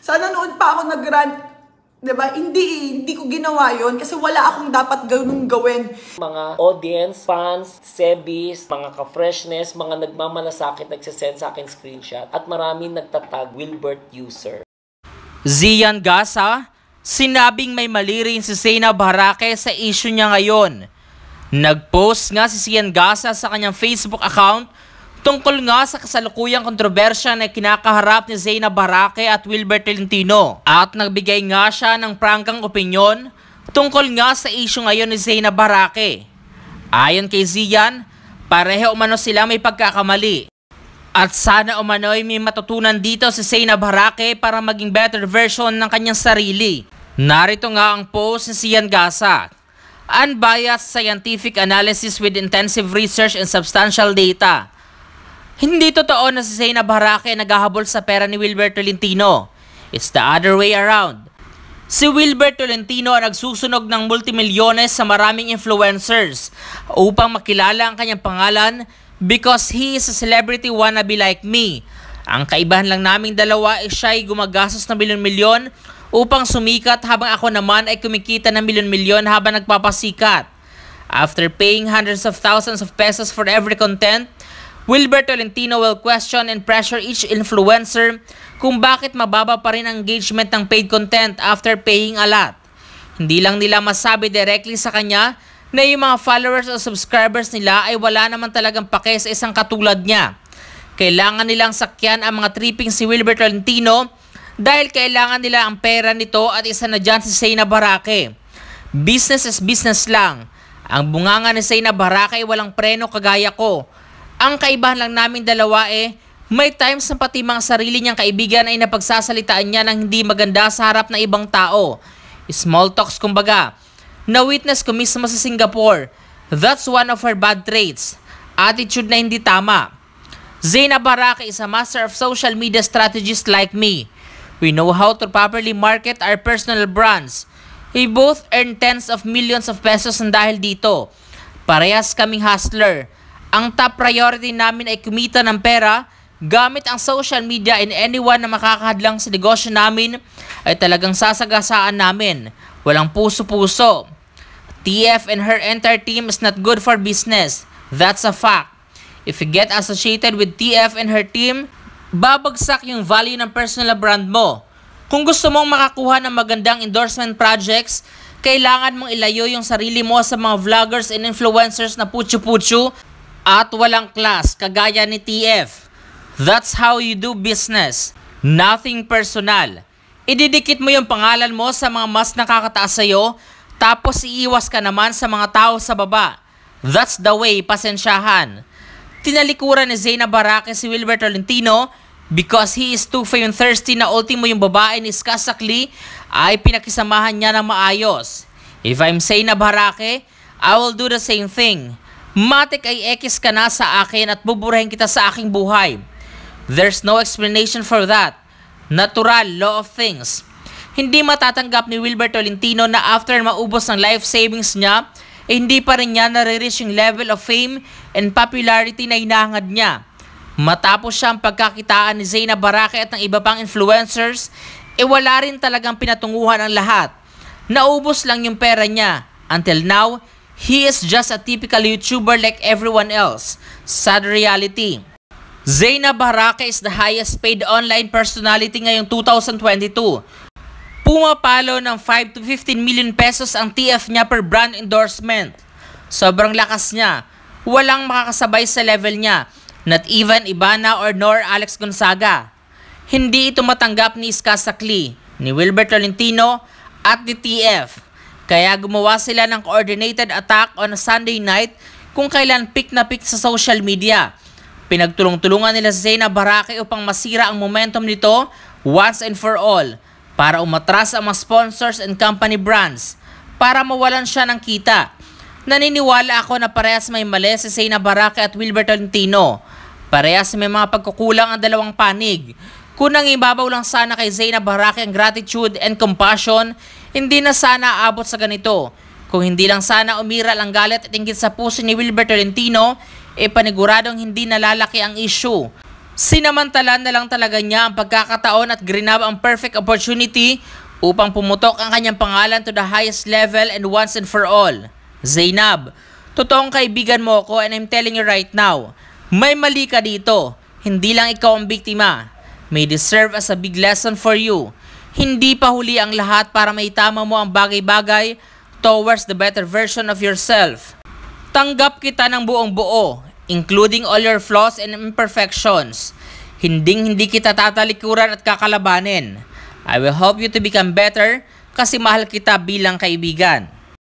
Sana noon pa ako nag-rant. Diba? Hindi ko ginawa yon kasi wala akong dapat gawin. Mga audience, fans, sebis, mga ka-freshness, mga nagmamalasakit, nagsisend sa akin screenshot at maraming nagtatag Wilbert user. Zian Gasa, sinabing may mali rin si Zainab Harake sa issue niya ngayon. Nag-post nga si Zian Gasa sa kanyang Facebook account tungkol nga sa kasalukuyang kontrobersya na kinakaharap ni Zainab Harake at Wilbert Tolentino. At nagbigay nga siya ng prangkang opinyon tungkol nga sa issue ngayon ni Zainab Harake. Ayon kay Zian, pareho umano sila may pagkakamali. At sana umano'y may matutunan dito si Zainab Harake para maging better version ng kanyang sarili. Narito nga ang post ni Zian Gasa. Unbiased scientific analysis with intensive research and substantial data. Hindi totoo na si Zainab Harake naghahabol sa pera ni Wilbert Tolentino. It's the other way around. Si Wilbert Tolentino ang nagsusunog ng multimilyones sa maraming influencers upang makilala ang kanyang pangalan because he is a celebrity wannabe like me. Ang kaibahan lang naming dalawa ay siya ay gumagastos ng milyon-milyon upang sumikat habang ako naman ay kumikita ng milyon-milyon habang nagpapasikat. After paying hundreds of thousands of pesos for every content, Wilbert Tolentino will question and pressure each influencer kung bakit mababa pa rin ang engagement ng paid content after paying a lot. Hindi lang nila masabi directly sa kanya na yung mga followers o subscribers nila ay wala naman talagang pake sa isang katulad niya. Kailangan nilang sakyan ang mga tripping si Wilbert Tolentino dahil kailangan nila ang pera nito at isa na dyan si Zainab Harake. Business is business lang. Ang bunganga ni Zainab Harake ay walang preno kagaya ko. Ang kaibahan lang namin dalawa may times na pati mga sarili niyang kaibigan ay napagsasalitaan niya ng hindi maganda sa harap ng ibang tao. Small talks kumbaga. Na-witness ko mismo sa Singapore. That's one of her bad traits. Attitude na hindi tama. Zainab Harake is a master of social media strategist like me. We know how to properly market our personal brands. We both earn tens of millions of pesos dahil dito. Parehas kaming hustler. Ang top priority namin ay kumita ng pera gamit ang social media, and anyone na makakahadlang sa negosyo namin ay talagang sasagasaan namin. Walang puso-puso. TF and her entire team is not good for business. That's a fact. If you get associated with TF and her team, babagsak yung value ng personal brand mo. Kung gusto mong makakuha ng magandang endorsement projects, kailangan mong ilayo yung sarili mo sa mga vloggers and influencers na putyo-putyo at walang class kagaya ni TF. That's how you do business. Nothing personal. Ididikit mo yung pangalan mo sa mga mas nakakataas sa'yo, tapos iiwas ka naman sa mga tao sa baba. That's the way, pasensyahan. Tinalikuran ni Zainab Harake si Wilbert Tolentino because he is too fame thirsty na ultimo yung babae ni Skasakli ay pinakisamahan niya ng maayos. If I'm Zainab Harake, I will do the same thing. Matik ay ekis ka na sa akin at buburahin kita sa aking buhay. There's no explanation for that. Natural law of things. Hindi matatanggap ni Wilbert Tolentino na after maubos ng life savings niya, hindi pa rin niya nare-reach yung level of fame and popularity na hinahangad niya. Matapos siyang pagkakitaan ni Zainab Harake at ng iba pang influencers, wala rin talagang pinatunguhan ang lahat. Naubos lang yung pera niya. Until now, he is just a typical YouTuber like everyone else. Sad reality. Zainab Harake is the highest paid online personality ngayong 2022. Pumapalo ng 5 to 15 million pesos ang TF niya per brand endorsement. Sobrang lakas niya. Walang makakasabay sa level niya. Not even Ivana or nor Alex Gonzaga. Hindi ito matanggap ni Skasakli, ni Wilbert Tolentino at ni TF. Kaya gumawa sila ng coordinated attack on a Sunday night kung kailan pick na pick sa social media. Pinagtulong-tulungan nila si Zainab Harake upang masira ang momentum nito once and for all para umatras ang mga sponsors and company brands para mawalan siya ng kita. Naniniwala ako na parehas may mali si Zainab Harake at Wilbert Tolentino. Parehas may mga pagkukulang ang dalawang panig. Kung nang ibabaw lang sana kay Zainab Harake ang gratitude and compassion, hindi na sana aabot sa ganito. Kung hindi lang sana umiral ang galit at inggit sa puso ni Wilbert Tolentino, paniguradong hindi nalalaki ang issue. Sinamantala na lang talaga niya ang pagkakataon at grinab ang perfect opportunity upang pumutok ang kanyang pangalan to the highest level and once and for all. Zainab, totoong kaibigan mo ko and I'm telling you right now, may mali ka dito. Hindi lang ikaw ang biktima. May this serve as a big lesson for you. Hindi pa huli ang lahat para maitama mo ang bagay-bagay towards the better version of yourself. Tanggap kita ng buong buo, including all your flaws and imperfections. Hindi kita tatalikuran at kakalabanin. I will help you to become better kasi mahal kita bilang kaibigan.